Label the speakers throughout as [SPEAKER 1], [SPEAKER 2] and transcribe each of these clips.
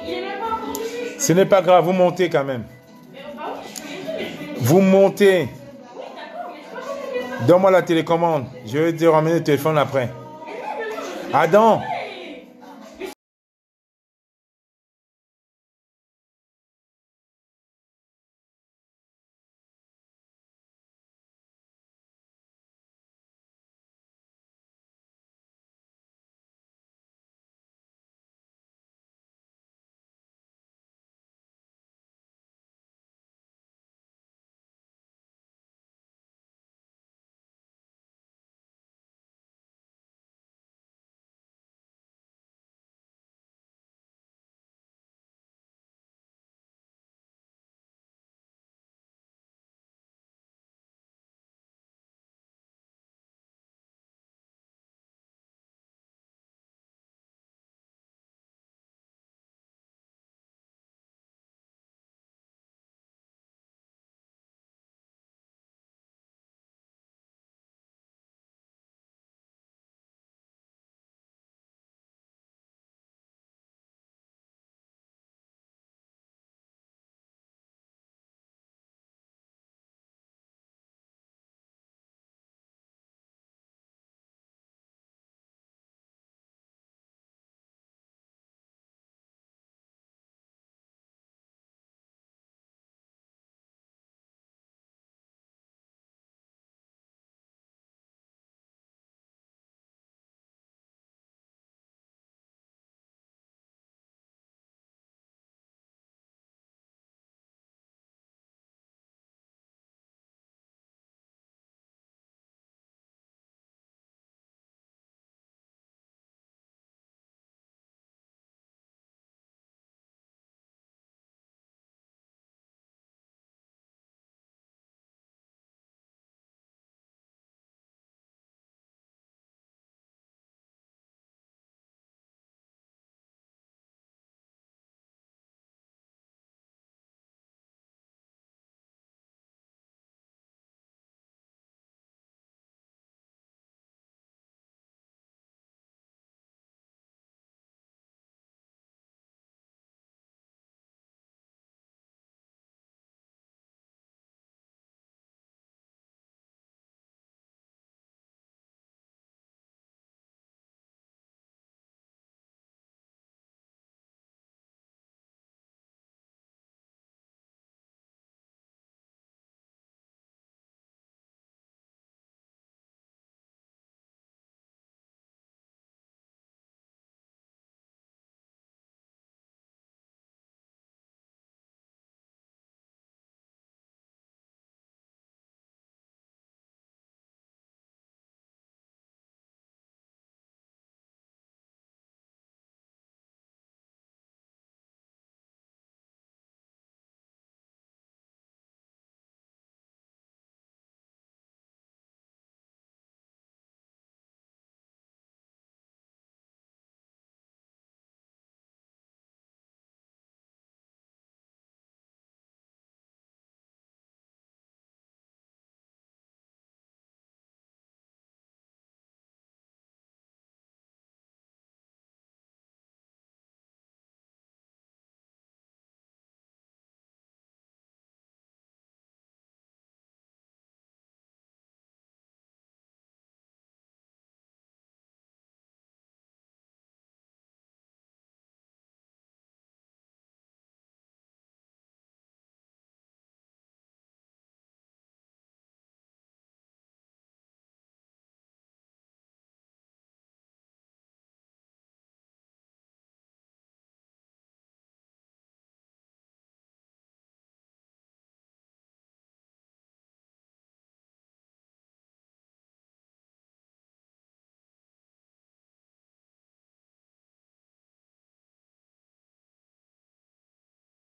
[SPEAKER 1] il est même pas encore dessus.
[SPEAKER 2] Ce n'est pas grave, vous montez quand même.
[SPEAKER 1] Mais bah oui, je suis montée, mais je vais...
[SPEAKER 2] Vous montez.
[SPEAKER 1] Oui, d'accord, mais c'est pas comme le téléphone.
[SPEAKER 2] Donne-moi la télécommande. Je vais te ramener le téléphone après.
[SPEAKER 1] Mais non, je...
[SPEAKER 2] Adam.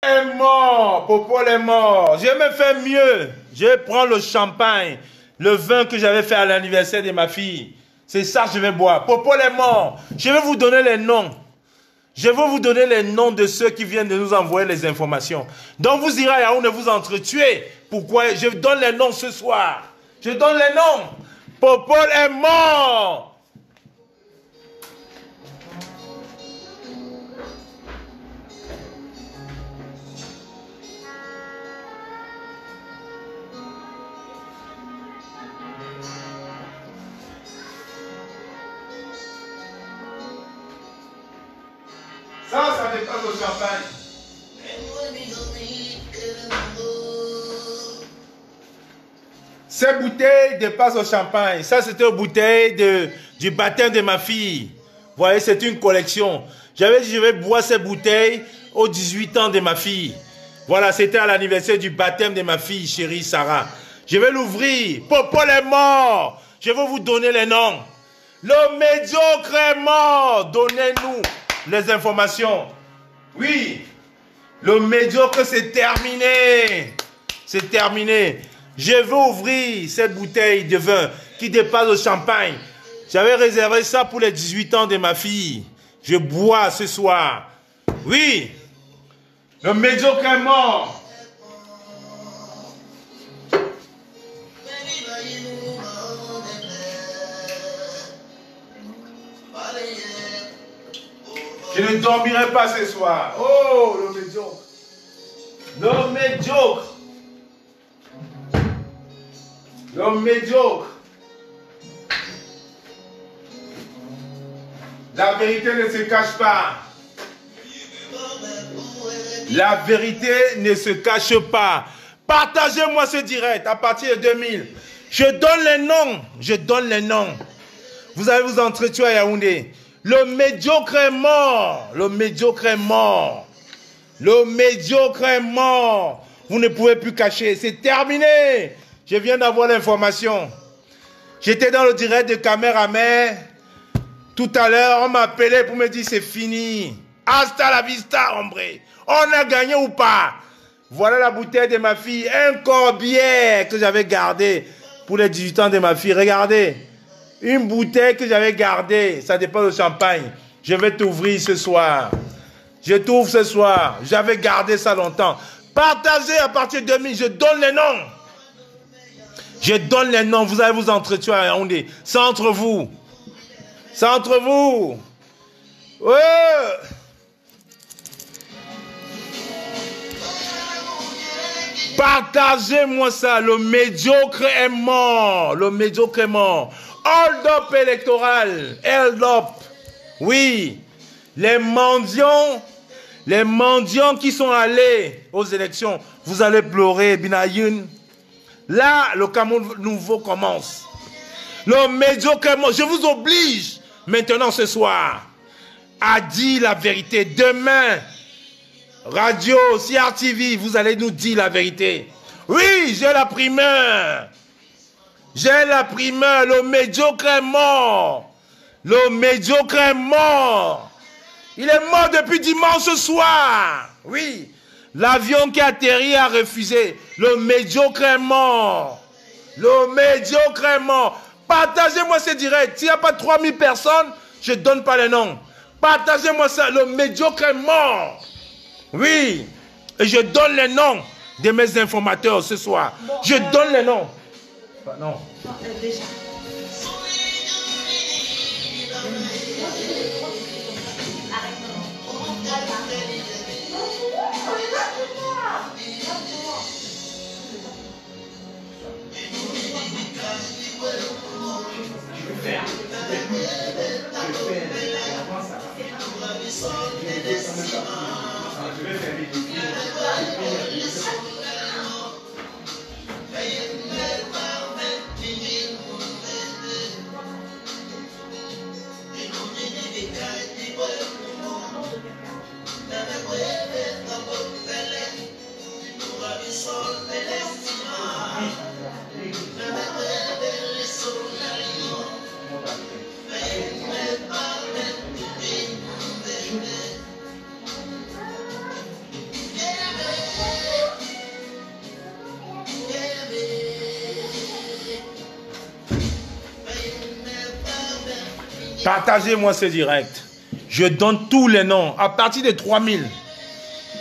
[SPEAKER 2] Est mort, Popol est mort. Je vais me faire mieux. Je vais prendre le champagne, le vin que j'avais fait à l'anniversaire de ma fille. C'est ça que je vais boire. Popol est mort. Je vais vous donner les noms. Je vais vous donner les noms de ceux qui viennent de nous envoyer les informations. Donc vous irez à Yaoundé vous entretuer. Pourquoi? Je donne les noms ce soir. Je donne les noms. Popol est mort. ça dépasse le champagne. Ces bouteilles dépassent le champagne. Ça, c'était une bouteille du baptême de ma fille. Vous voyez, c'est une collection. J'avais dit, je vais boire ces bouteilles aux 18 ans de ma fille. Voilà, c'était à l'anniversaire du baptême de ma fille, chérie Sarah. Je vais l'ouvrir. Popol est mort. Je vais vous donner les noms. Le médiocre est mort. Donnez-nous les informations. Oui. Le médiocre, c'est terminé. C'est terminé. Je veux ouvrir cette bouteille de vin qui dépasse le champagne. J'avais réservé ça pour les 18 ans de ma fille. Je bois ce soir. Oui. Le médiocre est mort. Je ne dormirai pas ce soir. Oh, le médiocre. Le médiocre. Le médiocre. La vérité ne se cache pas. La vérité ne se cache pas. Partagez-moi ce direct à partir de 2000. Je donne les noms. Je donne les noms. Vous allez vous entretuer à Yaoundé. Le médiocre est mort. Le médiocre est mort. Le médiocre est mort. Vous ne pouvez plus cacher. C'est terminé. Je viens d'avoir l'information. J'étais dans le direct de Caméramère. Tout à l'heure, on m'a appelé pour me dire c'est fini. Hasta la vista, hombre. On a gagné ou pas? Voilà la bouteille de ma fille. Un corbière que j'avais gardé pour les 18 ans de ma fille. Regardez. Une bouteille que j'avais gardée. Ça dépend du champagne. Je vais t'ouvrir ce soir. Je t'ouvre ce soir. J'avais gardé ça longtemps. Partagez à partir de 2000. Je donne les noms. Je donne les noms. Vous allez vous entretuer à Yaoundé. C'est entre vous. C'est entre vous. Ouais. Partagez-moi ça. Le médiocre est mort. Le médiocre est mort. Hold up électoral. Hold up. Oui. Les mendiants qui sont allés aux élections, vous allez pleurer, Binayoun. Là, le Cameroun nouveau commence. Le médiocre est mort. Je vous oblige, maintenant ce soir, à dire la vérité. Demain, radio, CRTV, vous allez nous dire la vérité. Oui, j'ai la primeur. J'ai la primeur. Le médiocre est mort. Le médiocre est mort. Il est mort depuis dimanche soir. Oui. L'avion qui a atterri a refusé. Le médiocre est mort. Le médiocre est mort. Partagez-moi ce direct. S'il n'y a pas 3000 personnes, je ne donne pas les noms. Partagez-moi ça. Le médiocre est mort. Oui. Et je donne les noms de mes informateurs ce soir. Bon, je donne les noms. Non.
[SPEAKER 1] Déjà.
[SPEAKER 2] Partagez-moi ce direct. Je donne tous les noms. À partir de 3000.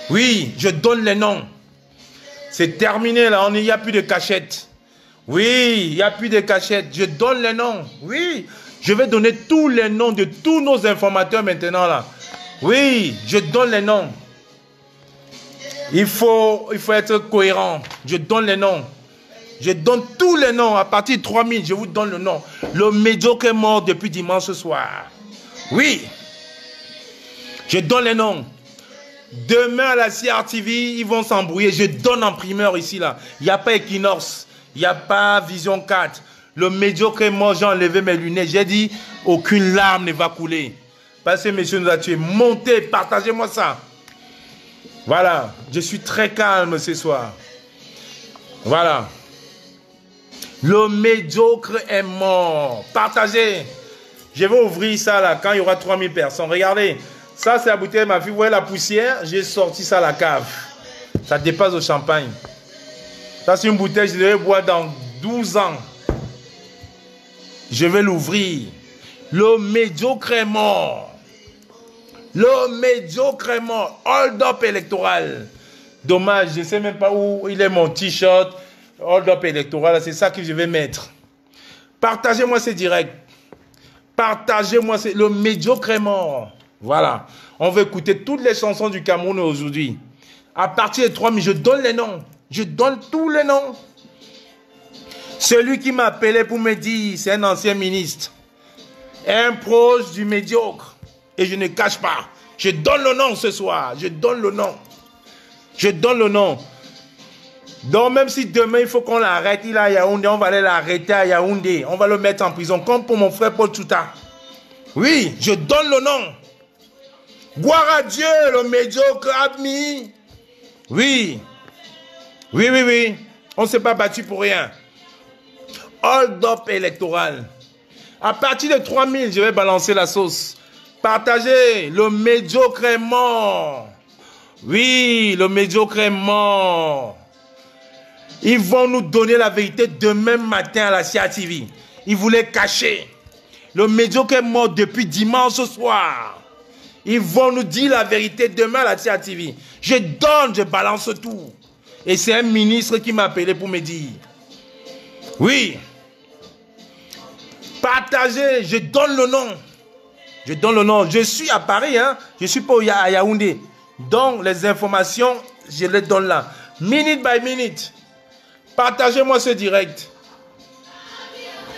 [SPEAKER 2] Oui, je donne les noms. C'est terminé là. Il n'y a plus de cachette. Oui, il n'y a plus de cachette. Je donne les noms. Oui, je vais donner tous les noms de tous nos informateurs maintenant là. Oui, je donne les noms. Il faut être cohérent. Je donne les noms. Je donne tous les noms. À partir de 3000, je vous donne le nom. Le médiocre est mort depuis dimanche soir. Oui. Je donne les noms. Demain à la CRTV, ils vont s'embrouiller. Je donne en primeur ici, là. Il n'y a pas Equinox. Il n'y a pas Vision 4. Le médiocre est mort, j'ai enlevé mes lunettes. J'ai dit, aucune larme ne va couler. Parce que monsieur nous a tués. Montez, partagez-moi ça. Voilà. Je suis très calme ce soir. Voilà. Le médiocre est mort. Partagez. Je vais ouvrir ça là quand il y aura 3000 personnes. Regardez. Ça, c'est la bouteille de ma fille. Vous voyez la poussière? J'ai sorti ça à la cave. Ça dépasse au champagne. Ça, c'est une bouteille que je devais boire dans 12 ans. Je vais l'ouvrir. Le médiocre est mort. Le médiocre est mort. Hold up électoral. Dommage, je ne sais même pas où il est mon t-shirt. Hold up électoral, c'est ça que je vais mettre. Partagez-moi ce direct. Partagez-moi le médiocre est mort. Voilà. On va écouter toutes les chansons du Cameroun aujourd'hui. À partir de 3000, je donne les noms. Je donne tous les noms. Celui qui m'a appelé pour me dire, c'est un ancien ministre. Un proche du médiocre. Et je ne cache pas. Je donne le nom ce soir. Je donne le nom. Je donne le nom. Donc même si demain il faut qu'on l'arrête, il est à Yaoundé, on va aller l'arrêter à Yaoundé. On va le mettre en prison, comme pour mon frère Paul Touta. Oui, je donne le nom. Gloire à Dieu, le médiocre admis. Oui. Oui, oui, oui. On ne s'est pas battu pour rien. Hold up électoral. À partir de 3000, je vais balancer la sauce. Partagez. Le médiocre est mort. Oui, le médiocre est mort. Ils vont nous donner la vérité demain matin à la CRTV. Ils voulaient cacher. Le médiocre est mort depuis dimanche soir. Ils vont nous dire la vérité demain à la CRTV. Je donne, je balance tout. Et c'est un ministre qui m'a appelé pour me dire. Oui. Partagez, je donne le nom. Je donne le nom. Je suis à Paris, hein. Je ne suis pas à Yaoundé. Donc, les informations, je les donne là. Minute by minute. Partagez-moi ce direct.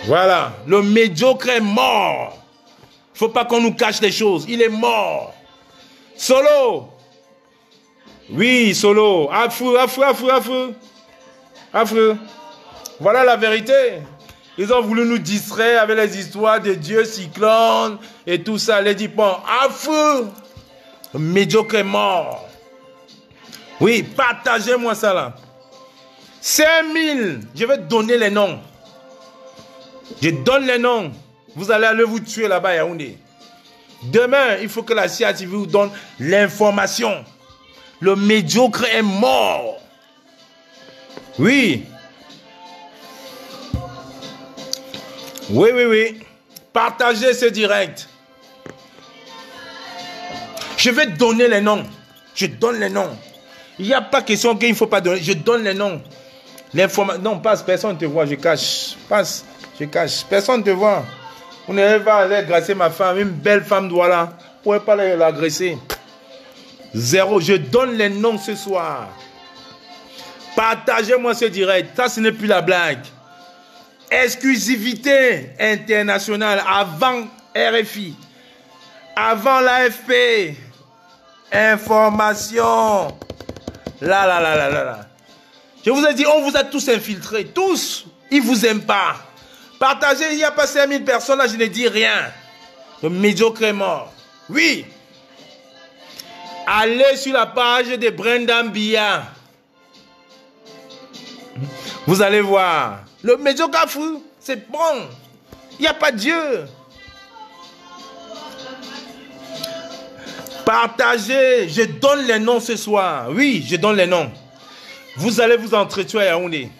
[SPEAKER 2] Voilà. Le médiocre est mort. Il ne faut pas qu'on nous cache les choses. Il est mort. Solo. Oui, Solo. Afou. Voilà la vérité. Ils ont voulu nous distraire avec les histoires de Dieu, cyclone et tout ça. Les dipons. Afou. Le médiocre est mort. Oui, partagez-moi ça là. 5000. Je vais donner les noms. Je donne les noms. Vous allez aller vous tuer là-bas à Yaoundé. Demain, il faut que la CRTV vous donne l'information. Le médiocre est mort. Oui. Oui, oui, oui. Partagez ce direct. Je vais donner les noms. Je donne les noms. Il n'y a pas question qu'il ne faut pas donner. Je donne les noms. L'information. Non, passe, personne ne te voit. Je cache. Passe, je cache. Personne ne te voit. Vous n'allez pas aller agresser ma femme. Une belle femme doit là. Vous ne pouvez pas l'agresser. Zéro. Je donne les noms ce soir. Partagez-moi ce direct. Ça, ce n'est plus la blague. Exclusivité internationale avant RFI. Avant l'AFP. Information. Là. Je vous ai dit, on vous a tous infiltrés. Tous. Ils ne vous aiment pas. Partagez, il n'y a pas 5000 personnes là, je ne dis rien. Le médiocre est mort. Oui. Allez sur la page de Brendan Bia. Vous allez voir. Le médiocre fou, c'est bon. Il n'y a pas Dieu. Partagez. Je donne les noms ce soir. Oui, je donne les noms. Vous allez vous entretuer à Yaoundé.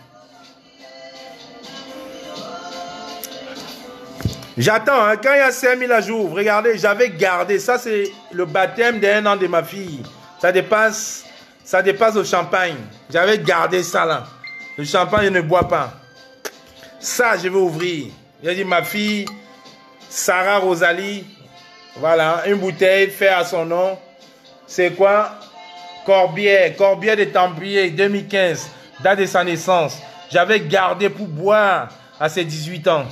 [SPEAKER 2] J'attends, hein, quand il y a 5000 à jour, regardez, j'avais gardé, ça c'est le baptême d'1 an de ma fille. Ça dépasse au champagne. J'avais gardé ça là. Le champagne, je ne bois pas. Ça, je vais ouvrir. J'ai dit, ma fille, Sarah Rosalie, voilà, une bouteille faite à son nom. C'est quoi? Corbière de Templier, 2015, date de sa naissance. J'avais gardé pour boire à ses 18 ans.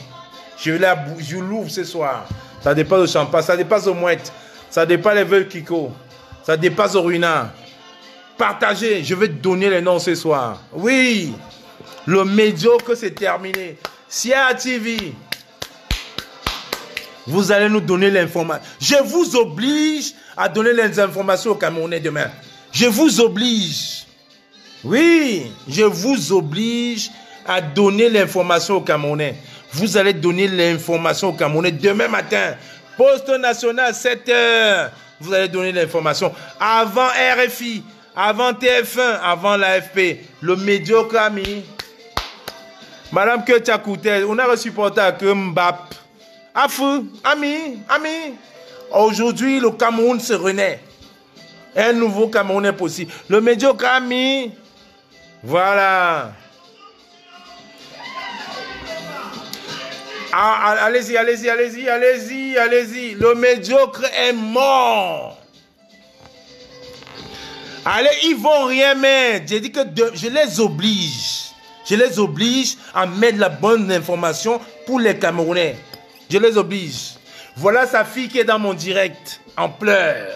[SPEAKER 2] Je l'ouvre ce soir. Ça dépasse au champagne, ça dépasse aux mouettes, ça dépasse les veuves Kiko. Ça dépasse au ruinard. Partagez. Je vais te donner les noms ce soir. Oui. Le médiocre, c'est terminé. Sia TV. Vous allez nous donner l'information. Je vous oblige à donner les informations aux Camerounais demain. Je vous oblige. Oui, je vous oblige à donner l'information aux Camerounais. Vous allez donner l'information aux Camerounais demain matin. Poste national, 7 h. Vous allez donner l'information. Avant RFI, avant TF1, avant l'AFP. Le médiocre ami. Madame que tu as coûté, on a reçu portable que Mbap. Afou, ami. Aujourd'hui, le Cameroun se renaît. Un nouveau Cameroun est possible. Le médiocre ami. Voilà. Ah, allez-y. Le médiocre est mort. Allez, ils vont rien mettre. J'ai dit que je les oblige. Je les oblige à mettre la bonne information pour les Camerounais. Je les oblige. Voilà sa fille qui est dans mon direct, en pleurs.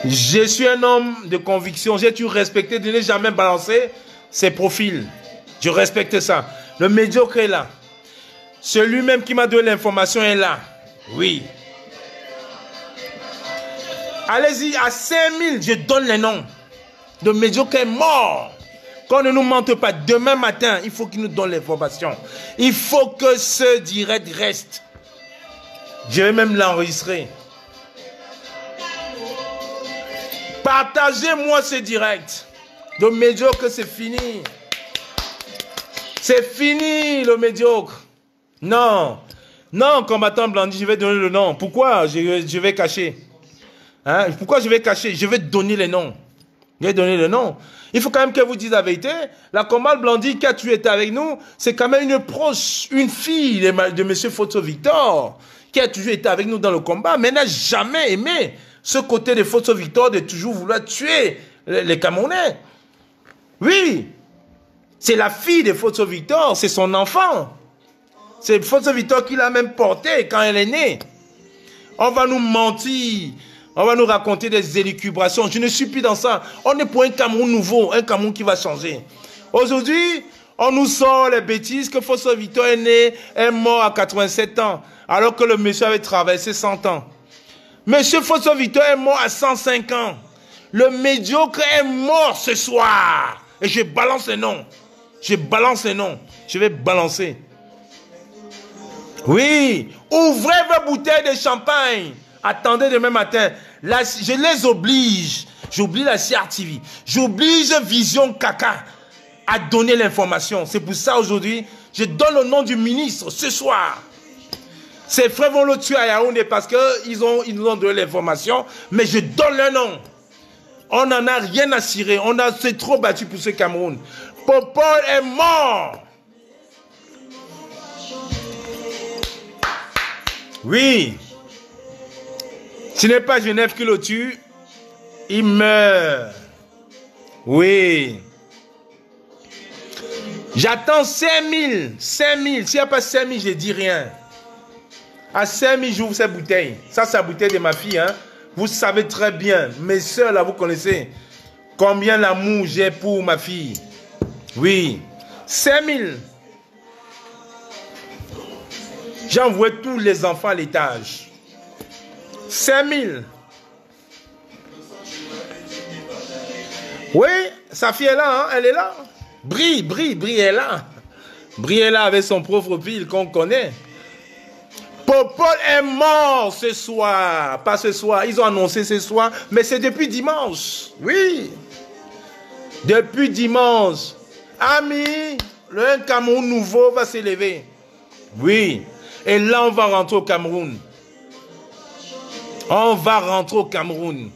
[SPEAKER 2] Je suis un homme de conviction. J'ai toujours respecté, de ne jamais balancer ses profils. Je respecte ça. Le médiocre est là. Celui même qui m'a donné l'information est là. Oui. Allez-y, à 5000, je donne les noms. Le médiocre est mort. Qu'on ne nous mente pas. Demain matin, il faut qu'il nous donne l'information. Il faut que ce direct reste. Je vais même l'enregistrer. Partagez-moi ce direct. Le médiocre, c'est fini. C'est fini, le médiocre. Non. Non, combattant Blandi, je vais donner le nom. Pourquoi je vais cacher? Hein? Pourquoi je vais cacher? Je vais donner les noms. Je vais donner le nom. Il faut quand même que vous disiez la vérité. La combattante Blandi qui a tué été avec nous, c'est quand même une proche, une fille de M. Photo Victor, qui a toujours été avec nous dans le combat, mais n'a jamais aimé ce côté de Photo Victor de toujours vouloir tuer les Camerounais. Oui. C'est la fille de Photo Victor, c'est son enfant. C'est Photo Victor qui l'a même portée quand elle est née. On va nous mentir. On va nous raconter des élucubrations. Je ne suis plus dans ça. On est pour un Cameroun nouveau, un Cameroun qui va changer. Aujourd'hui, on nous sort les bêtises que Photo Victor est né, est mort à 87 ans, alors que le monsieur avait traversé 100 ans. Monsieur Photo Victor est mort à 105 ans. Le médiocre est mort ce soir. Et je balance les noms. Je balance les noms. Je vais balancer. Oui. Ouvrez vos bouteilles de champagne. Attendez demain matin. Là, je les oblige. J'oblige la CRTV. J'oblige Vision Caca à donner l'information. C'est pour ça aujourd'hui, je donne le nom du ministre ce soir. Ses frères vont le tuer à Yaoundé parce qu'ils nous ont donné l'information. Mais je donne le nom. On n'en a rien à cirer. On s'est trop battu pour ce Cameroun. Popol est mort. Oui. Ce n'est pas Genève qui le tue. Il meurt. Oui. J'attends 5000. 5000. S'il n'y a pas 5000, je ne dis rien. À 5000, j'ouvre cette bouteille. Ça, c'est la bouteille de ma fille. Hein. Vous savez très bien. Mes soeurs, là, vous connaissez. Combien l'amour j'ai pour ma fille. Oui. 5000. J'ai envoyé tous les enfants à l'étage. 5000. Oui, sa fille est là, hein? Elle est là. Brie est là. Brie est là avec son profil qu'on connaît. Popol est mort ce soir. Pas ce soir, ils ont annoncé ce soir, mais c'est depuis dimanche. Oui. Depuis dimanche. Ami, le Cameroun nouveau va s'élever. Oui. Et là, on va rentrer au Cameroun. On va rentrer au Cameroun.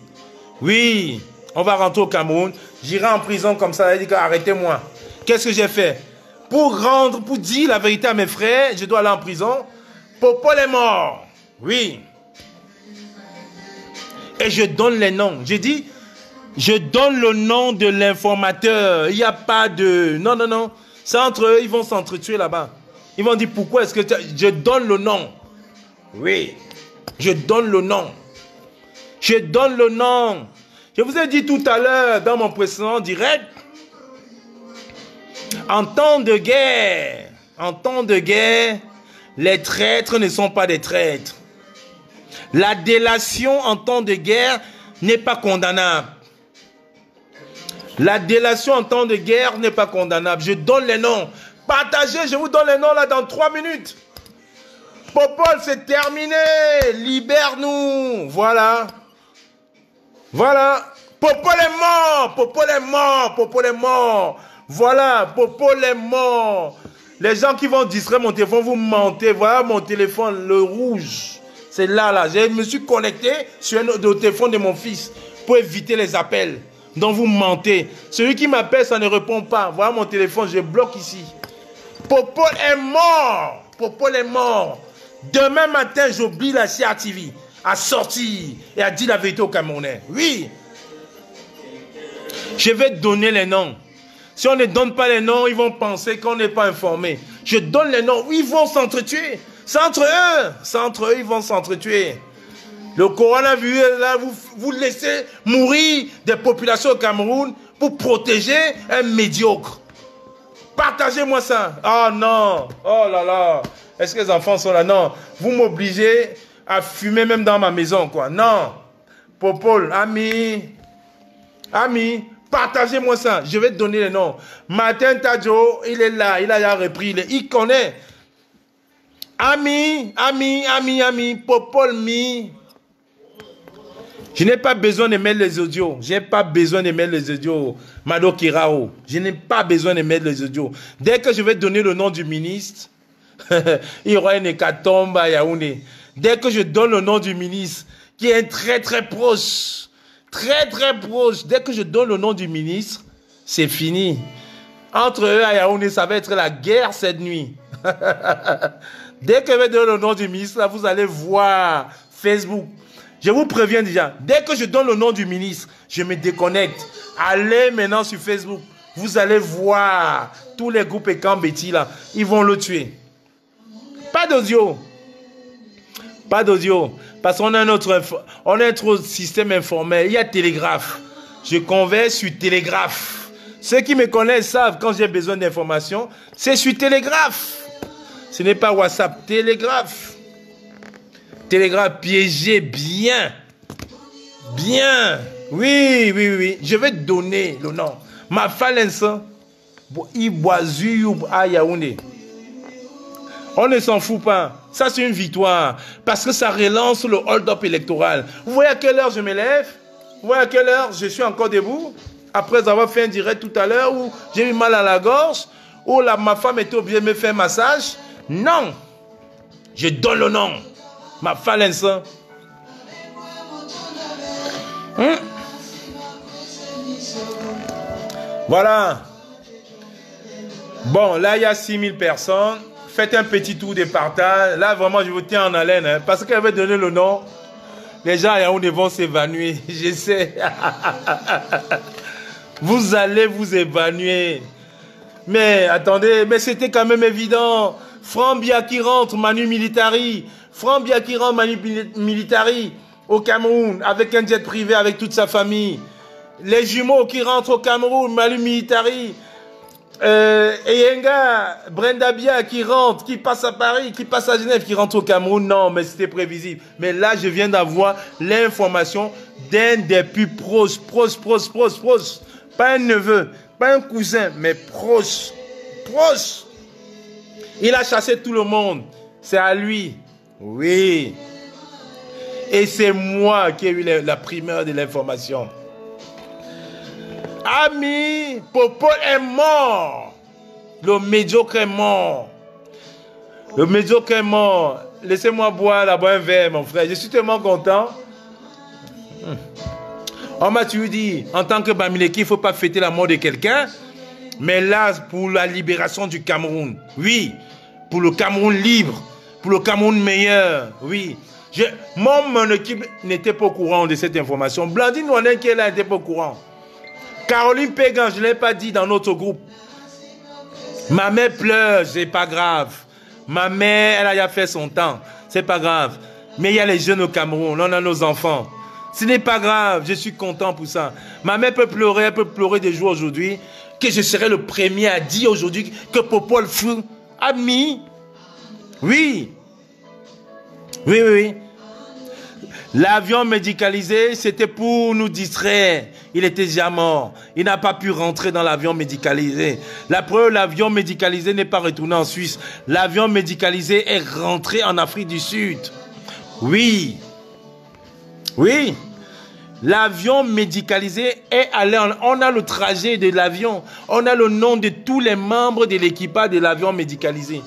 [SPEAKER 2] Oui, on va rentrer au Cameroun. J'irai en prison comme ça. Il dit arrêtez-moi. Qu'est-ce que j'ai fait? Pour dire la vérité à mes frères, je dois aller en prison. Popol est mort. Oui. Et je donne les noms. J'ai dit, je donne le nom de l'informateur. Il n'y a pas de... Non. C'est entre eux, ils vont s'entretuer là-bas. Ils vont dire, pourquoi est-ce que... Je donne le nom. Oui. Je donne le nom. Je donne le nom. Je vous ai dit tout à l'heure dans mon précédent direct, en temps de guerre, les traîtres ne sont pas des traîtres. La délation en temps de guerre n'est pas condamnable. La délation en temps de guerre n'est pas condamnable. Je donne les noms. Partagez, je vous donne les noms là dans 3 minutes. Popol, c'est terminé. Libère-nous. Voilà. Voilà. Popol est mort. Popol est mort. Popol est mort. Voilà. Popol est mort. Les gens qui vont distraire mon téléphone, vous mentez. Voilà mon téléphone, le rouge. C'est là. Je me suis connecté sur le téléphone de mon fils pour éviter les appels. Donc vous mentez. Celui qui m'appelle, ça ne répond pas. Voilà mon téléphone, je bloque ici. Popol est mort. Popol est mort. Demain matin, j'oblige la CRTV à sortir et à dire la vérité aux Camerounais. Oui. Je vais donner les noms. Si on ne donne pas les noms, ils vont penser qu'on n'est pas informé. Je donne les noms. Ils vont s'entretuer. C'est entre eux. C'est entre eux, ils vont s'entretuer. Le coronavirus, là, vous laissez mourir des populations au Cameroun pour protéger un médiocre. Partagez-moi ça. Oh non. Oh là là. Est-ce que les enfants sont là? Non. Vous m'obligez à fumer même dans ma maison, quoi. Non. Popol, ami, partagez-moi ça. Je vais te donner les noms. Martin Tadjo, il est là. Il a repris. Il connaît. Ami. Popol mi. Je n'ai pas besoin de mettre les audios. Je n'ai pas besoin de mettre les audios. Mado Kirao. Je n'ai pas besoin de mettre les audios. Dès que je vais donner le nom du ministre, il y aura une hécatombe à Yaoundé. Dès que je donne le nom du ministre, qui est très proche, dès que je donne le nom du ministre, c'est fini. Entre eux à Yaoundé, ça va être la guerre cette nuit. Dès que je vais donner le nom du ministre, là, vous allez voir Facebook. Je vous préviens déjà, dès que je donne le nom du ministre, je me déconnecte. Allez maintenant sur Facebook. Vous allez voir tous les groupes Ekambeti là. Ils vont le tuer. Pas d'audio. Pas d'audio. Parce qu'on a un autre système informel. Il y a Télégraphe. Je converse sur Télégraphe. Ceux qui me connaissent savent quand j'ai besoin d'informations, c'est sur Télégraphe. Ce n'est pas WhatsApp. Télégraphe. Télégraphe piégé bien. Bien. Oui. Je vais te donner le nom. Ma falence. Iboazu à Yaoundé. On ne s'en fout pas. Ça, c'est une victoire. Parce que ça relance le hold-up électoral. Vous voyez à quelle heure je me lève? Vous voyez à quelle heure je suis encore debout? Après avoir fait un direct tout à l'heure où j'ai eu mal à la gorge, où ma femme était obligée de me faire un massage. Non. Je donne le nom. Ma falence. Voilà. Bon, là, il y a 6000 personnes. Faites un petit tour de partage. Là, vraiment, je vous tiens en haleine. Hein, parce qu'elle veut donner le nom. Les gens à Yaoundé vont s'évanouir. Je sais. Vous allez vous évanouir. Mais attendez, mais c'était quand même évident. Frambia qui rentre, Manu Militari. Frambia qui rentre, Manu Militari au Cameroun avec un jet privé avec toute sa famille. Les jumeaux qui rentrent au Cameroun, Manu Militari. Eyenga, Brenda Bia qui rentre, qui passe à Paris, qui passe à Genève, qui rentre au Cameroun. Non, mais c'était prévisible. Mais là, je viens d'avoir l'information d'un des plus proches. Pas un neveu, pas un cousin, mais proche. Il a chassé tout le monde. C'est à lui. Oui. Et c'est moi qui ai eu la primeur de l'information. Ami, Popol est mort. Le médiocre est mort. Le médiocre est mort. Laissez-moi boire là-bas un verre, mon frère. Je suis tellement content. On m'a toujours dit, en tant que Bamileki, il ne faut pas fêter la mort de quelqu'un. Mais là, pour la libération du Cameroun. Oui. Pour le Cameroun libre. Pour le Cameroun meilleur. Oui. Mon équipe n'était pas au courant de cette information. Blandine Ouanen qui est là n'était pas au courant. Caroline Pégan, je ne l'ai pas dit dans notre groupe. Ma mère pleure, c'est pas grave. Ma mère, elle a déjà fait son temps. C'est pas grave. Mais il y a les jeunes au Cameroun, on a nos enfants. Ce n'est pas grave, je suis content pour ça. Ma mère peut pleurer, elle peut pleurer des jours aujourd'hui, que je serai le premier à dire aujourd'hui que Popol Vuh a mis. Oui. Oui, oui, oui. L'avion médicalisé, c'était pour nous distraire. Il était déjà mort. Il n'a pas pu rentrer dans l'avion médicalisé. La preuve, l'avion médicalisé n'est pas retourné en Suisse. L'avion médicalisé est rentré en Afrique du Sud. Oui. Oui. L'avion médicalisé est allé. On a le trajet de l'avion. On a le nom de tous les membres de l'équipage de l'avion médicalisé.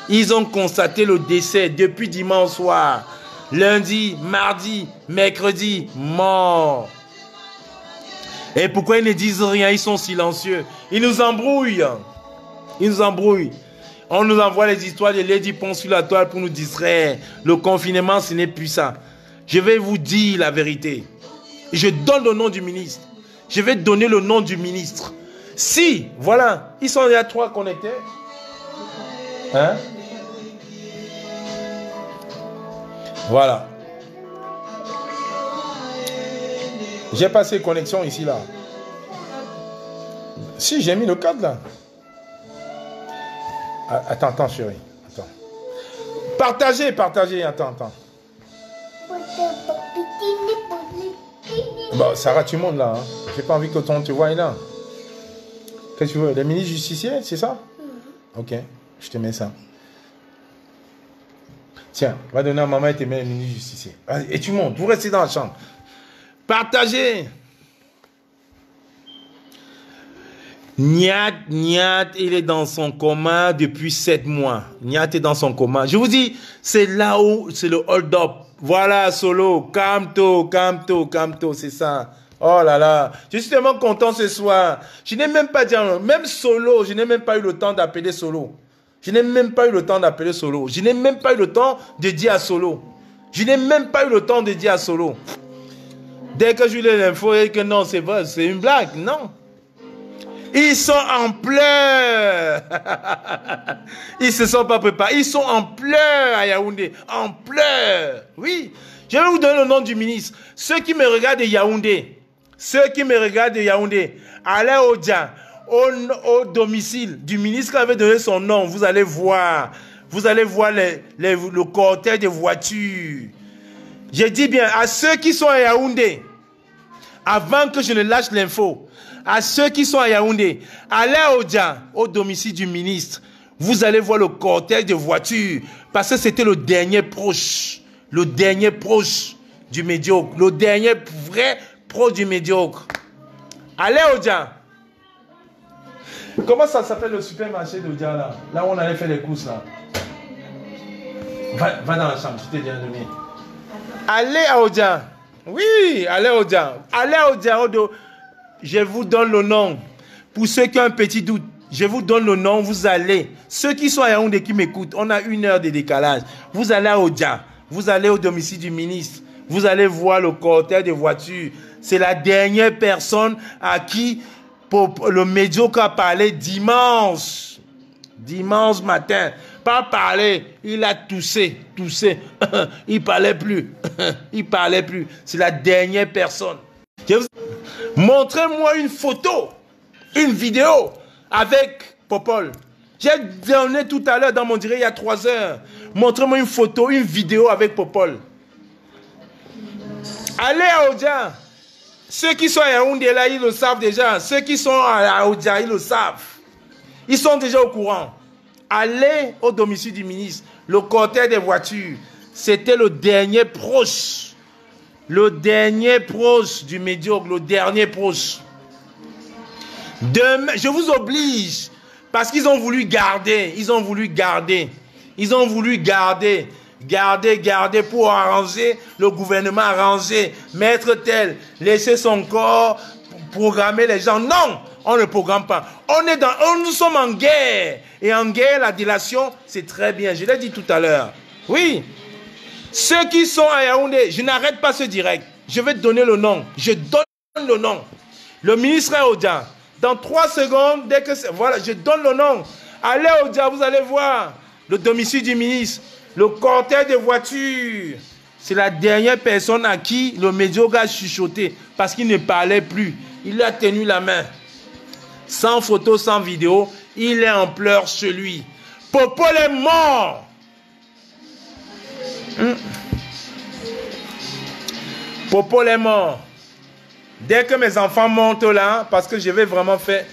[SPEAKER 2] Ils ont constaté le décès depuis dimanche soir. Lundi, mardi, mercredi, mort. Et pourquoi ils ne disent rien? Ils sont silencieux. Ils nous embrouillent. Ils nous embrouillent. On nous envoie les histoires de Lady Pon sur la toile pour nous distraire. Le confinement, ce n'est plus ça. Je vais vous dire la vérité. Je donne le nom du ministre. Je vais donner le nom du ministre. Si, voilà, ils sont déjà 3 connectés. Hein? Voilà. J'ai passé connexion ici, là. Si, j'ai mis le cadre, là. Attends, chérie. Attends. Partagez. Attends. Bon, Sarah, tu montes, là. Hein. J'ai pas envie que ton te voie là. Qu'est-ce que tu veux? Les mini-justiciers, c'est ça? Ok, je te mets ça. Tiens, va donner à maman et te mets les mini-justiciers. Et tu montes, vous restez dans la chambre. Partagez. Niat, il est dans son coma depuis 7 mois. Niat est dans son coma. Je vous dis, c'est là où, c'est le hold-up. Voilà, Solo, Camto, c'est ça. Oh là là, je suis tellement content ce soir. Je n'ai même pas dit, même Solo, je n'ai même pas eu le temps d'appeler Solo. Je n'ai même pas eu le temps d'appeler Solo. Je n'ai même pas eu le temps de dire à Solo. Dès que je lui ai l'info, et que non, c'est vrai, c'est une blague, non. Ils sont en pleurs. Ils se sont pas préparés. Ils sont en pleurs à Yaoundé. En pleurs. Oui. Je vais vous donner le nom du ministre. Ceux qui me regardent de Yaoundé. Allez au domicile du ministre qui avait donné son nom. Vous allez voir. Le cortège de voitures. Je dis bien à ceux qui sont à Yaoundé. Avant que je ne lâche l'info. À ceux qui sont à Yaoundé, allez au domicile du ministre. Vous allez voir le cortège de voitures. Parce que c'était le dernier proche. Le dernier proche du médiocre. Le dernier vrai proche du médiocre. Allez Comment ça s'appelle le supermarché d'Odja là? Là où on allait faire les courses là. Va dans la chambre, je t'ai déjà donné. Allez à Odja. Oui, allez à Odja. Je vous donne le nom. Pour ceux qui ont un petit doute, je vous donne le nom, vous allez. Ceux qui sont à Yaoundé qui m'écoutent, on a 1 heure de décalage. Vous allez à Odja, vous allez au domicile du ministre, vous allez voir le cortège de voitures. C'est la dernière personne à qui le médiocre a parlé dimanche. Dimanche matin. Pas parler, il a toussé. Il parlait plus. C'est la dernière personne. Montrez-moi une photo, une vidéo avec Popol. J'ai donné tout à l'heure dans mon direct il y a 3 heures. Montrez-moi une photo, une vidéo avec Popol. Allez à Odja. Ceux qui sont à Yaoundé là, ils le savent déjà. Ceux qui sont à Odja, ils le savent. Ils sont déjà au courant. Allez au domicile du ministre. Le cortège des voitures. C'était le dernier proche. Le dernier proche du médiocre. Le dernier proche. Demain, je vous oblige. Parce qu'ils ont voulu garder. Garder pour arranger. Le gouvernement arranger. Mettre tel. Laisser son corps. Programmer les gens. Non! On ne programme pas. Nous sommes en guerre. Et en guerre, la délation, c'est très bien. Je l'ai dit tout à l'heure. Oui. Ceux qui sont à Yaoundé, je n'arrête pas ce direct. Je vais te donner le nom. Je donne le nom. Le ministre est Odja. Dans 3 secondes, dès que c'est... Voilà, je donne le nom. Allez Odja, vous allez voir. Le domicile du ministre. Le cortège de voitures. C'est la dernière personne à qui le médiocre a chuchoté parce qu'il ne parlait plus. Il a tenu la main. Sans photo, sans vidéo, il est en pleurs chez lui. Popol est mort. Popol est mort. Dès que mes enfants montent là, parce que je vais vraiment faire...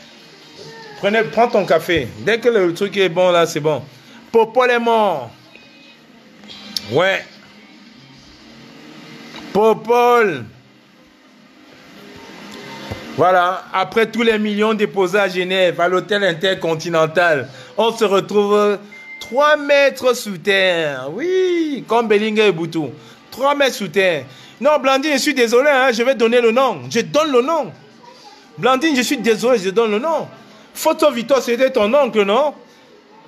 [SPEAKER 2] Prends ton café. Dès que le truc est bon là, c'est bon. Popol est mort. Ouais. Popol. Voilà. Après tous les millions déposés à Genève, à l'hôtel intercontinental, on se retrouve 3 mètres sous terre. Oui, comme Bellinger et Boutou. 3 mètres sous terre. Non, Blandine, je suis désolé, hein, je vais donner le nom. Je donne le nom. Blandine, je suis désolé, je donne le nom. Fosso Victor, c'était ton oncle, non?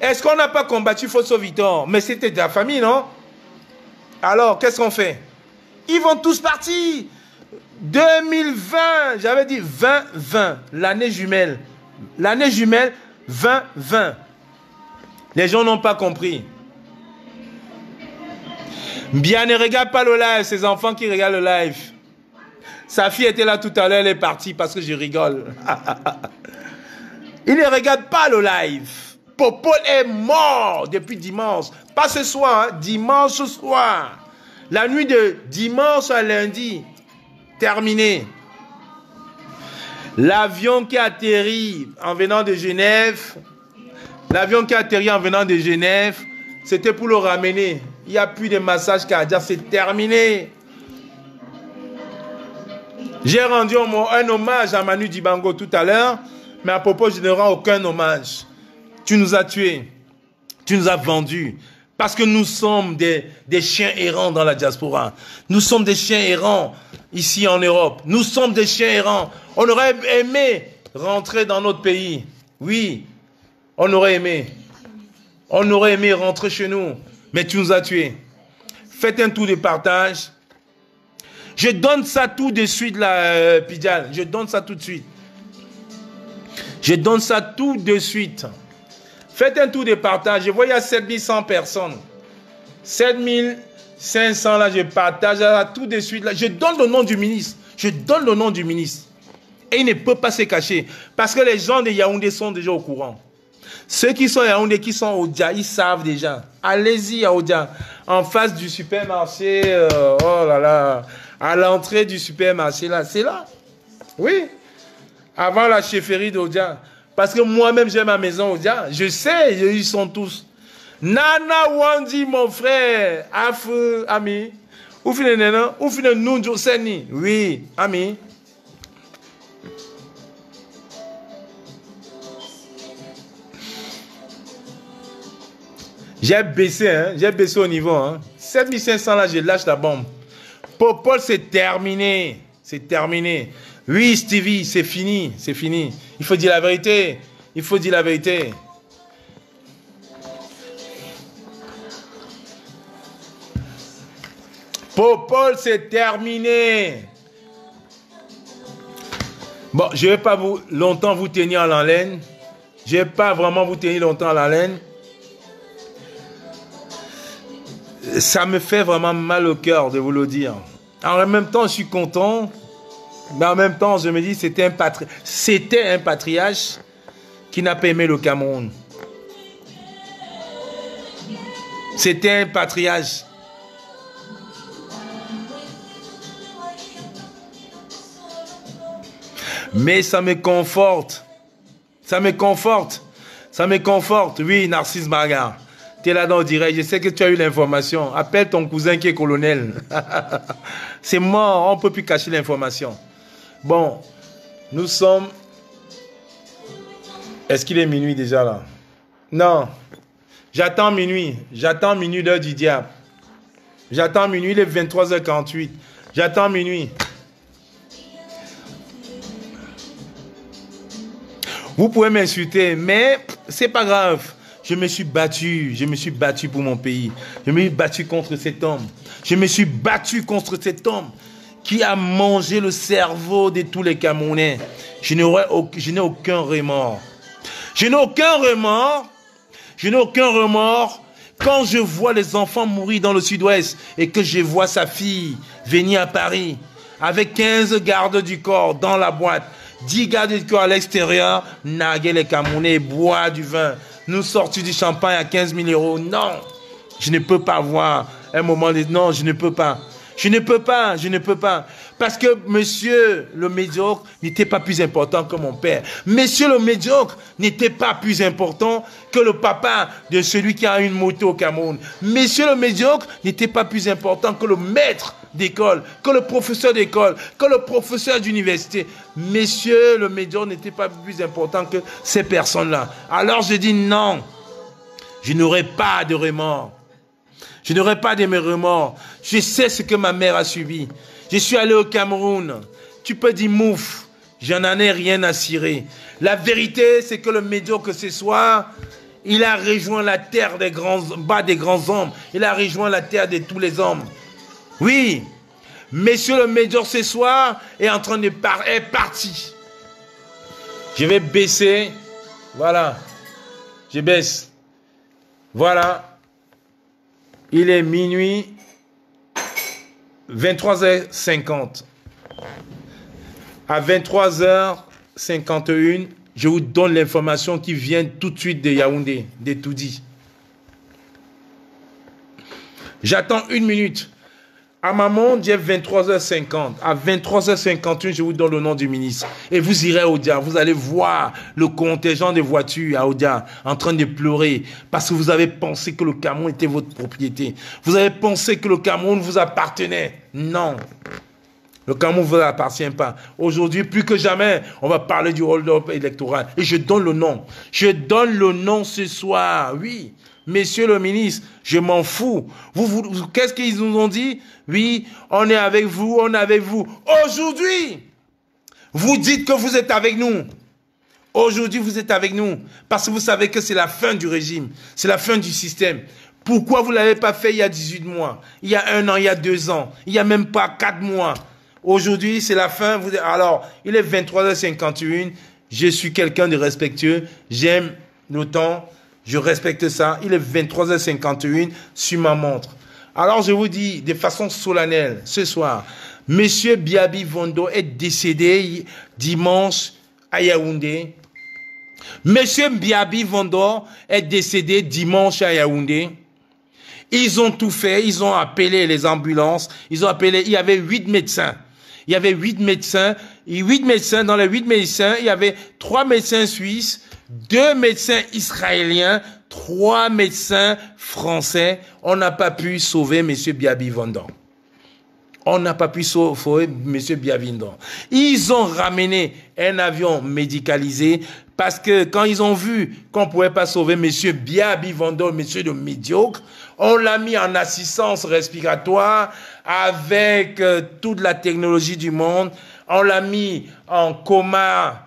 [SPEAKER 2] Est-ce qu'on n'a pas combattu Fosso Victor? Mais c'était de la famille, non? Alors, qu'est-ce qu'on fait? Ils vont tous partir. 2020, j'avais dit 2020, l'année jumelle. L'année jumelle, 2020. Les gens n'ont pas compris. Bien, ne regarde pas le live, ces enfants qui regardent le live. Sa fille était là tout à l'heure, elle est partie parce que je rigole. Il ne regarde pas le live. Popol est mort depuis dimanche. Pas ce soir, hein, dimanche soir. La nuit de dimanche à lundi. Terminé. L'avion qui atterrit en venant de Genève. L'avion qui atterrit en venant de Genève, c'était pour le ramener. Il n'y a plus de massage cardiaque, c'est terminé. J'ai rendu un hommage à Manu Dibango tout à l'heure, mais à propos, je ne rends aucun hommage. Tu nous as tués, tu nous as vendus, parce que nous sommes des chiens errants dans la diaspora. Nous sommes des chiens errants ici en Europe. Nous sommes des chiens errants. On aurait aimé rentrer dans notre pays. Oui, on aurait aimé. On aurait aimé rentrer chez nous. Mais tu nous as tués. Faites un tour de partage. Je donne ça tout de suite, là, Pidjal. Je donne ça tout de suite. Je donne ça tout de suite. Faites un tour de partage. Je vois, il y a 7100 personnes. 7500, là, je partage là, tout de suite. Là. Je donne le nom du ministre. Je donne le nom du ministre. Et il ne peut pas se cacher. Parce que les gens de Yaoundé sont déjà au courant. Ceux qui sont à Yaoundé, qui sont au Dia, ils savent déjà. Allez-y à Odia. En face du supermarché, oh là là, à l'entrée du supermarché, là, c'est là. Oui. Avant la chefferie d'Odia. Parce que moi-même, j'ai ma maison Odia. Je sais, ils sont tous. Nana Wandi, mon frère. Af, ami. Oufine Nena, Oufine Nunjo Seni. Oui, ami. J'ai baissé, hein? J'ai baissé au niveau. Hein? 7500 là, je lâche la bombe. Popol, c'est terminé. C'est terminé. Oui, Stevie, c'est fini. C'est fini. Il faut dire la vérité. Il faut dire la vérité. Popol, c'est terminé. Bon, je ne vais pas longtemps vous tenir en haleine. Je ne vais pas vraiment vous tenir longtemps en haleine. Ça me fait vraiment mal au cœur de vous le dire. En même temps, je suis content. Mais en même temps, je me dis, c'était un patriarche qui n'a pas aimé le Cameroun. C'était un patriarche. Mais ça me conforte. Ça me conforte. Ça me conforte. Oui, Narcisse Marga. Tu es là dans le direct. Je sais que tu as eu l'information. Appelle ton cousin qui est colonel. C'est mort. On ne peut plus cacher l'information. Bon. Nous sommes... Est-ce qu'il est minuit déjà là? Non. J'attends minuit. J'attends minuit l'heure du diable. J'attends minuit, il est 23h48. J'attends minuit. Vous pouvez m'insulter, mais c'est pas grave. Je me suis battu pour mon pays. Je me suis battu contre cet homme. Je me suis battu contre cet homme qui a mangé le cerveau de tous les Camerounais. Je n'ai aucun remords. Je n'ai aucun remords. Je n'ai aucun remords Quand je vois les enfants mourir dans le sud-ouest et que je vois sa fille venir à Paris avec 15 gardes du corps dans la boîte, 10 gardes du corps à l'extérieur, narguer les Camerounais, boire du vin, nous sortir du champagne à 15 000 euros. Non, je ne peux pas voir un moment de... Non, je ne peux pas. Je ne peux pas, je ne peux pas. Parce que monsieur le médiocre n'était pas plus important que mon père. Monsieur le médiocre n'était pas plus important que le papa de celui qui a une moto au Cameroun. Monsieur le médiocre n'était pas plus important que le maître d'école, que le professeur d'école, que le professeur d'université. Monsieur le médiocre n'était pas plus important que ces personnes-là. Alors je dis non, je n'aurai pas de remords. Je n'aurai pas de mes remords. Je sais ce que ma mère a subi. Je suis allé au Cameroun. Tu peux dire mouf. J'en ai rien à cirer. La vérité, c'est que le médiocre ce soir, il a rejoint la terre des grands hommes. Il a rejoint la terre de tous les hommes. Oui. Monsieur le médiocre ce soir est en train de est parti. Je vais baisser. Voilà. Je baisse. Voilà. Il est minuit 23h50. À 23h51, je vous donne l'information qui vient tout de suite de Yaoundé, de Toudi. J'attends une minute. À ma montre, j'ai 23h50. À 23h51, je vous donne le nom du ministre. Et vous irez à Oudia. Vous allez voir le contingent de voitures à Oudia en train de pleurer parce que vous avez pensé que le Cameroun était votre propriété. Vous avez pensé que le Cameroun vous appartenait. Non. Le Cameroun ne vous appartient pas. Aujourd'hui, plus que jamais, on va parler du hold-up électoral. Et je donne le nom. Je donne le nom ce soir. Oui. Messieurs le ministre, je m'en fous. Qu'est-ce qu'ils nous ont dit? Oui, on est avec vous, on est avec vous. Aujourd'hui, vous dites que vous êtes avec nous. Aujourd'hui, vous êtes avec nous. Parce que vous savez que c'est la fin du régime. C'est la fin du système. Pourquoi vous ne l'avez pas fait il y a 18 mois? Il y a 1 an, il y a 2 ans. Il n'y a même pas 4 mois. Aujourd'hui, c'est la fin. Alors, il est 23h51. Je suis quelqu'un de respectueux. J'aime le temps. Je respecte ça. Il est 23h51 sur ma montre. Alors, je vous dis de façon solennelle, ce soir, Monsieur Biabi Vondo est décédé dimanche à Yaoundé. Monsieur Biabi Vondo est décédé dimanche à Yaoundé. Ils ont tout fait. Ils ont appelé les ambulances. Ils ont appelé. Il y avait 8 médecins. Il y avait 8 médecins. Et 8 médecins. Dans les 8 médecins, il y avait 3 médecins suisses, 2 médecins israéliens, 3 médecins français. On n'a pas pu sauver M. Biabi Vondo. On n'a pas pu sauver M. Biabi Vondo. Ils ont ramené un avion médicalisé parce que quand ils ont vu qu'on ne pouvait pas sauver M. Biabi Vondo, M. le médiocre, on l'a mis en assistance respiratoire avec toute la technologie du monde. On l'a mis en coma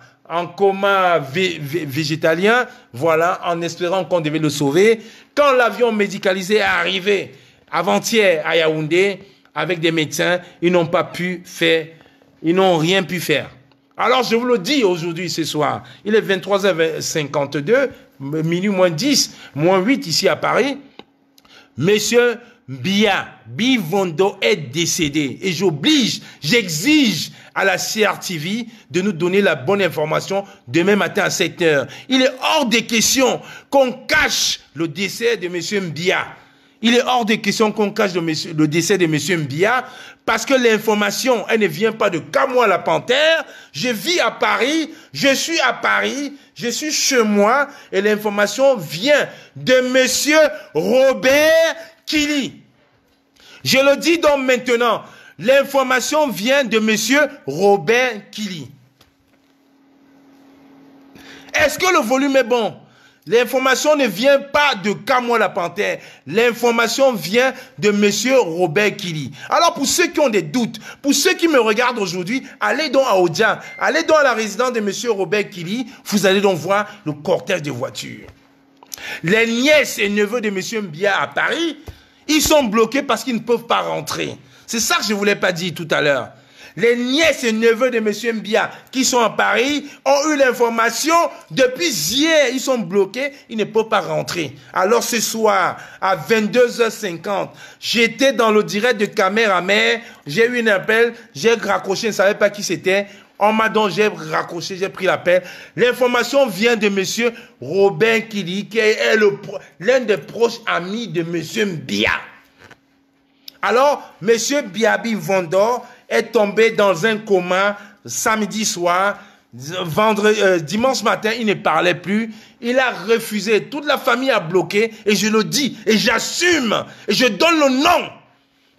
[SPEAKER 2] végétalien, voilà, en espérant qu'on devait le sauver. Quand l'avion médicalisé est arrivé avant-hier à Yaoundé, avec des médecins, ils n'ont pas pu faire, ils n'ont rien pu faire. Alors je vous le dis aujourd'hui, ce soir, il est 23h52, minuit moins 10, moins 8 ici à Paris. Monsieur Biabi Vondo est décédé et j'exige à la CRTV de nous donner la bonne information demain matin à 7h. Il est hors de question qu'on cache le décès de Monsieur Mbia. Il est hors de question qu'on cache le décès de Monsieur Mbia parce que l'information, elle ne vient pas de Kamoa la Panthère. Je vis à Paris, je suis à Paris, je suis chez moi et l'information vient de Monsieur Robert Kili. Je le dis donc maintenant, l'information vient de Monsieur Robert Kili. Est-ce que le volume est bon? L'information ne vient pas de Kamoa la Panthère. L'information vient de Monsieur Robert Kili. Alors pour ceux qui ont des doutes, pour ceux qui me regardent aujourd'hui, allez donc à Oudia, allez donc à la résidence de Monsieur Robert Kili, vous allez donc voir le cortège de voitures. Les nièces et neveux de Monsieur Mbia à Paris, ils sont bloqués parce qu'ils ne peuvent pas rentrer. C'est ça que je ne voulais pas dire tout à l'heure. Les nièces et neveux de M. Mbia qui sont à Paris ont eu l'information depuis hier. Ils sont bloqués, ils ne peuvent pas rentrer. Alors ce soir, à 22h50, j'étais dans le direct de Caméra-Mère, j'ai eu un appel, j'ai raccroché, je ne savais pas qui c'était. On m'a donc, j'ai raccroché, j'ai pris l'appel. L'information vient de M. Robin Kili, qui est l'un des proches amis de M. Mbia. Alors, M. Biabi Vondor est tombé dans un coma samedi soir, dimanche matin, il ne parlait plus, il a refusé, toute la famille a bloqué, et je le dis, et j'assume, et je donne le nom.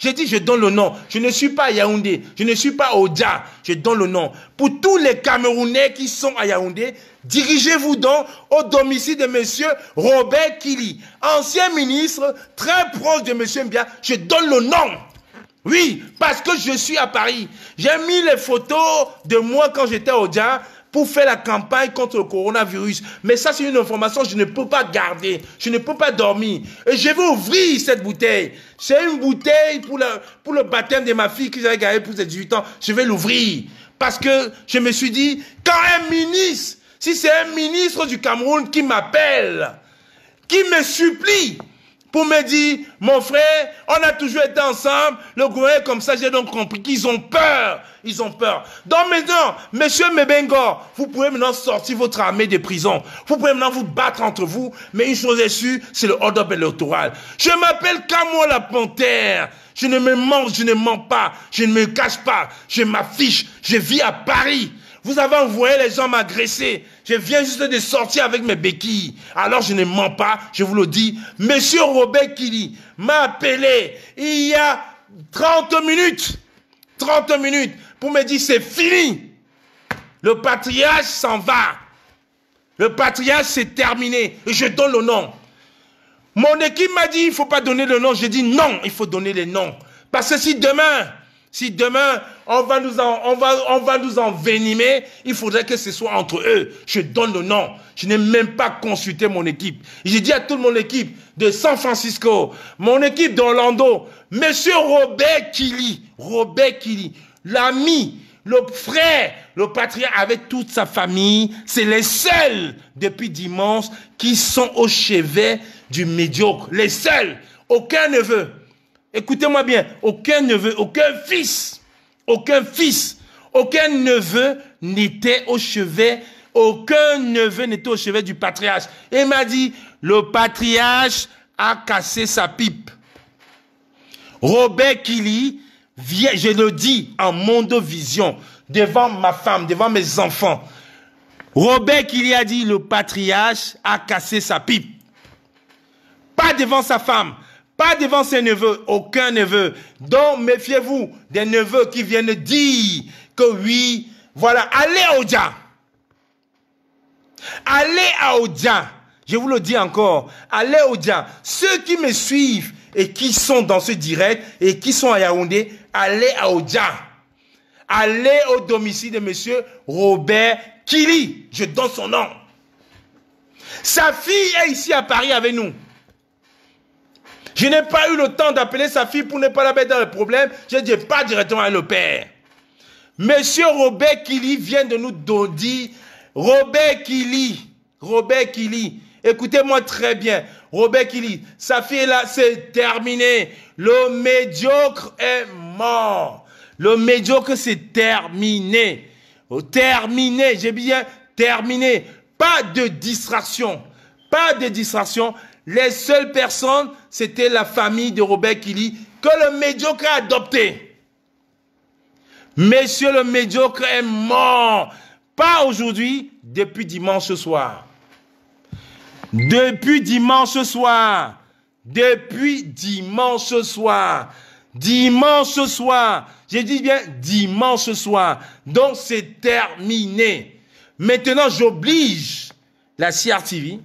[SPEAKER 2] J'ai dit, je donne le nom. Je ne suis pas à Yaoundé, je ne suis pas au Dja, je donne le nom. Pour tous les Camerounais qui sont à Yaoundé, dirigez-vous donc au domicile de M. Robert Kili, ancien ministre, très proche de M. Mbia. Je donne le nom. Oui, parce que je suis à Paris. J'ai mis les photos de moi quand j'étais au Dja pour faire la campagne contre le coronavirus. Mais ça, c'est une information que je ne peux pas garder. Je ne peux pas dormir. Et je vais ouvrir cette bouteille. C'est une bouteille pour le baptême de ma fille que j'avais gardée pour ses 18 ans. Je vais l'ouvrir. Parce que je me suis dit, quand un ministre, si c'est un ministre du Cameroun qui m'appelle, qui me supplie, pour me dire, mon frère, on a toujours été ensemble, le gouvernement est comme ça, j'ai donc compris qu'ils ont peur. Ils ont peur. Donc maintenant, monsieur Mbengor, vous pouvez maintenant sortir votre armée de prison. Vous pouvez maintenant vous battre entre vous, mais une chose est sûre, c'est le hold-up électoral. Je m'appelle Camo la Panthère. Je ne mens pas, je ne me cache pas, je m'affiche, je vis à Paris. Vous avez envoyé les gens m'agresser. Je viens juste de sortir avec mes béquilles. Alors je ne mens pas, je vous le dis. Monsieur Robert Kili m'a appelé il y a 30 minutes. 30 minutes pour me dire c'est fini. Le patriarche s'en va. Le patriarche c'est terminé. Et je donne le nom. Mon équipe m'a dit il ne faut pas donner le nom. J'ai dit non, il faut donner les noms. Parce que si demain, on va nous envenimer, il faudrait que ce soit entre eux. Je donne le nom. Je n'ai même pas consulté mon équipe. J'ai dit à toute mon équipe de San Francisco, mon équipe d'Orlando, Monsieur Robert Kili, l'ami, le frère, le patriarche avec toute sa famille, c'est les seuls depuis dimanche qui sont au chevet du médiocre. Les seuls. Aucun neveu. Écoutez-moi bien, aucun neveu, aucun fils, aucun neveu n'était au chevet, du patriarche. Et il m'a dit, le patriarche a cassé sa pipe. Robert Kili, je le dis en mondovision, devant ma femme, devant mes enfants. Robert Kili a dit, le patriarche a cassé sa pipe. Pas devant sa femme. Pas devant ses neveux, aucun neveu. Donc, méfiez-vous des neveux qui viennent dire que oui, voilà, allez au Dja. Allez à Odia. Je vous le dis encore, allez au Dja. Ceux qui me suivent et qui sont dans ce direct et qui sont à Yaoundé, allez à Odia. Allez au domicile de monsieur Robert Kili. Je donne son nom. Sa fille est ici à Paris avec nous. Je n'ai pas eu le temps d'appeler sa fille pour ne pas la mettre dans le problème. Je dis pas directement à le père. Monsieur Robert Kili vient de nous dire, Robert Kili, écoutez-moi très bien, Robert Kili, sa fille est là, c'est terminé. Le médiocre est mort. Le médiocre, c'est terminé. Terminé, j'ai bien terminé. Pas de distraction. Pas de distraction. Les seules personnes, c'était la famille de Robert Kili que le médiocre a adopté. Monsieur le médiocre est mort. Pas aujourd'hui, depuis dimanche soir. Depuis dimanche soir. Depuis dimanche soir. Dimanche soir. J'ai dit bien dimanche soir. Donc c'est terminé. Maintenant, j'oblige la CRTV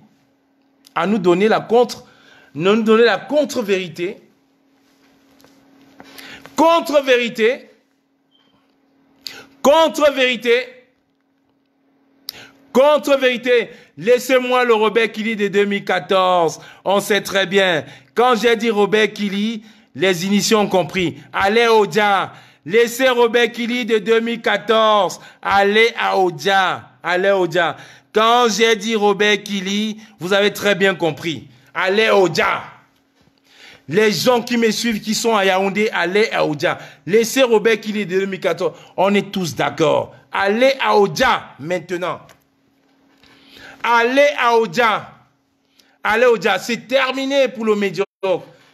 [SPEAKER 2] à nous donner la contre-vérité. Contre-vérité. Contre-vérité. Contre-vérité. Laissez-moi le Robert Kili de 2014. On sait très bien. Quand j'ai dit Robert Kili, les initiés ont compris. Allez au Dja. Laissez Robert Kili de 2014. Allez à Odia. Allez à Odia. Quand j'ai dit Robert Kili, vous avez très bien compris. Allez à Odia. Les gens qui me suivent, qui sont à Yaoundé, allez à Odia. Laissez Robert Kili de 2014. On est tous d'accord. Allez à Odia maintenant. Allez à Odia. Allez au dia, c'est terminé pour le médiocre.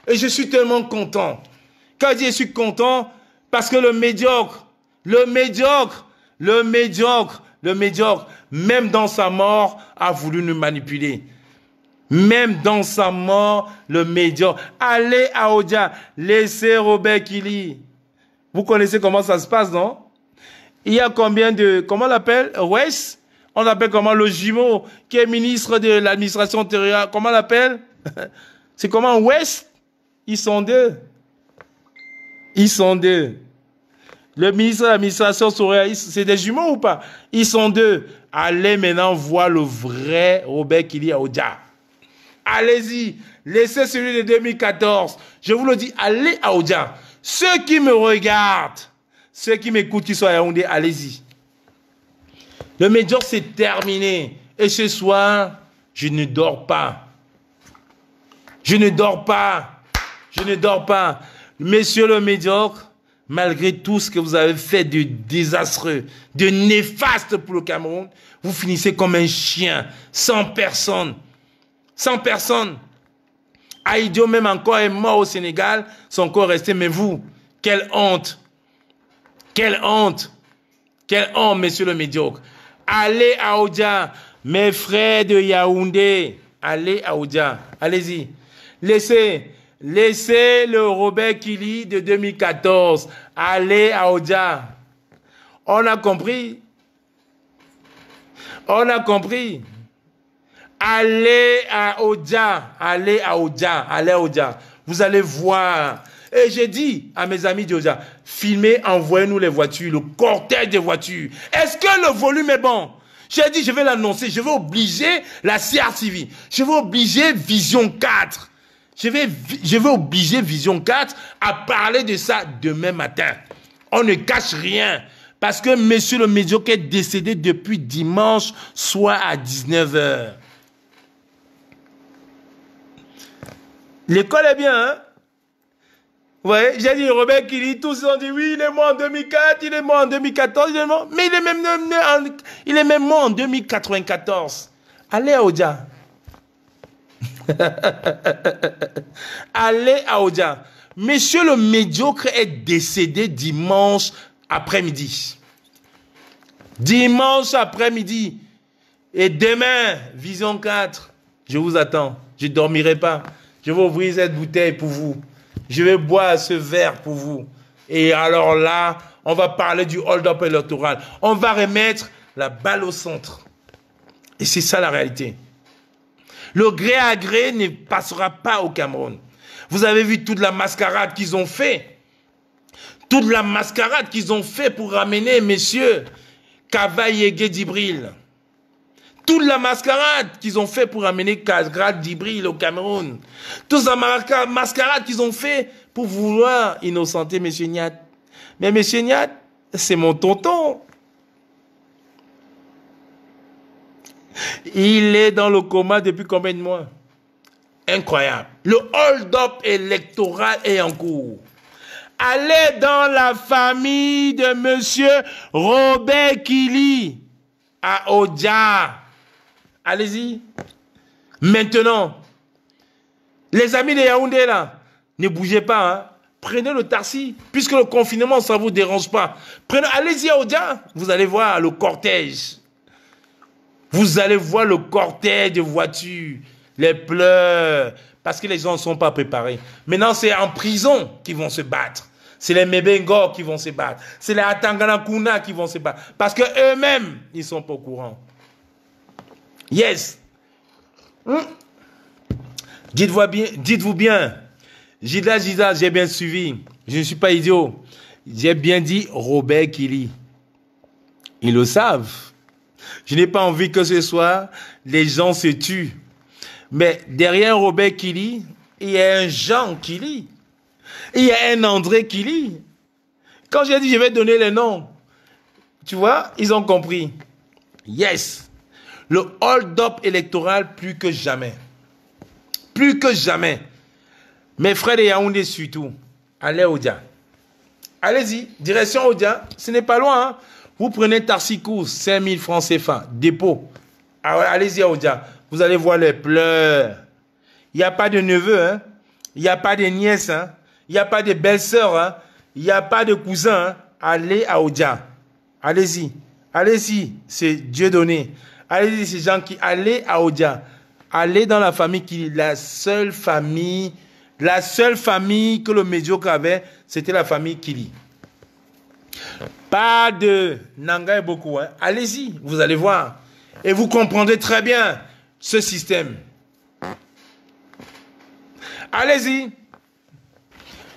[SPEAKER 2] Et je suis tellement content. Quand je suis content, parce que le médiocre, même dans sa mort, a voulu nous manipuler. Même dans sa mort, le médiocre. Allez à Odia, laissez Robert Kili. Vous connaissez comment ça se passe, non? Il y a combien de, comment on l'appelle? West? On l'appelle comment? Le jumeau qui est ministre de l'administration territoriale. Comment on l'appelle? C'est comment? West? Ils sont deux. Ils sont deux. Le ministre de l'administration territoriale, c'est des jumeaux ou pas? Ils sont deux. Allez maintenant voir le vrai Robert Kili à Odia. Allez-y. Laissez celui de 2014. Je vous le dis, allez à Odia. Ceux qui me regardent, ceux qui m'écoutent, qui sont à Yaoundé, allez-y. Le médiocre, c'est terminé. Et ce soir, je ne dors pas. Je ne dors pas. Je ne dors pas. Monsieur le médiocre, malgré tout ce que vous avez fait de désastreux, de néfaste pour le Cameroun, vous finissez comme un chien, sans personne. Sans personne. Aïdio même encore est mort au Sénégal, son corps resté, mais vous, quelle honte. Quelle honte. Quelle honte, monsieur le médiocre. Allez à Odia, mes frères de Yaoundé. Allez à Odia. Allez-y. Laissez le Robert Kili de 2014. Allez à Odia. On a compris. On a compris. Allez à Odia. Allez à Odia. Allez à Odia. Vous allez voir. Et j'ai dit à mes amis d'Odia, filmez, envoyez-nous les voitures, le cortège des voitures. Est-ce que le volume est bon? J'ai dit, je vais l'annoncer, je vais obliger la CRTV, je vais obliger Vision 4. Je vais obliger Vision 4 à parler de ça demain matin. On ne cache rien. Parce que monsieur le médiocre est décédé depuis dimanche soir à 19h. L'école est bien, hein? Ouais, j'ai dit Robert Kili, tous ont dit oui, il est mort en 2004, il est mort en 2014, il est mort, mais il est même mort en 2094. Allez à Odia. Allez à Odia. Monsieur le médiocre est décédé dimanche après-midi. Dimanche après-midi. Et demain, Vision 4, je vous attends. Je ne dormirai pas. Je vais ouvrir cette bouteille pour vous. Je vais boire ce verre pour vous. Et alors là, on va parler du hold-up électoral. On va remettre la balle au centre. Et c'est ça la réalité. Le gré à gré ne passera pas au Cameroun. Vous avez vu toute la mascarade qu'ils ont fait. Toute la mascarade qu'ils ont fait pour ramener messieurs Kavaïege Djibril. Toute la mascarade qu'ils ont fait pour amener Kavaïege Djibril au Cameroun. Toute la mascarade qu'ils ont fait pour vouloir innocenter M. Niat. Mais M. Niat, c'est mon tonton. Il est dans le coma depuis combien de mois? Incroyable. Le hold-up électoral est en cours. Allez dans la famille de monsieur Robert Kili à Odia. Allez-y. Maintenant, les amis de Yaoundé là, ne bougez pas. Hein. Prenez le taxi, puisque le confinement, ça ne vous dérange pas. Allez-y à Odia. Vous allez voir le cortège. Vous allez voir le cortège de voitures, les pleurs, parce que les gens ne sont pas préparés. Maintenant, c'est en prison qu'ils vont se battre. C'est les Mebengor qui vont se battre. C'est les Atanganakuna qui vont se battre. Parce qu'eux-mêmes, ils ne sont pas au courant. Yes. Dites-vous bien. Gida, j'ai bien suivi. Je ne suis pas idiot. J'ai bien dit Robert Kili. Ils le savent. Je n'ai pas envie que ce soir, les gens se tuent. Mais derrière Robert Kili, il y a un Jean Kili. Il y a un André Kili. Quand j'ai dit je vais donner les noms, tu vois, ils ont compris. Yes. Le hold-up électoral plus que jamais. Plus que jamais. Mes frères de Yaoundé surtout, allez au Dia. Allez-y, direction Odia, ce n'est pas loin. Hein? Vous prenez Tarsicous, 5 000 francs CFA, dépôt. Allez-y à Odia, vous allez voir les pleurs. Il n'y a pas de neveu, hein? Il n'y a pas de nièce, hein? Il n'y a pas de belle-sœur, hein? Il n'y a pas de cousin. Hein? Allez à Odia. Allez-y, allez-y, c'est Dieu donné. Allez-y, ces gens qui... Allez à Odia. Allez dans la famille qui... La seule famille que le médiocre avait, c'était la famille Kili. Pas de Nanga et beaucoup. Hein. Allez-y, vous allez voir. Et vous comprendrez très bien ce système. Allez-y.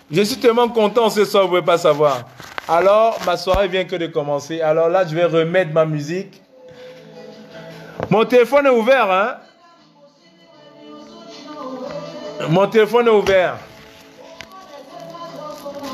[SPEAKER 2] Je suis tellement content ce soir, vous ne pouvez pas savoir. Alors, ma soirée vient que de commencer. Alors là, je vais remettre ma musique. Mon téléphone est ouvert, hein? Mon téléphone est ouvert.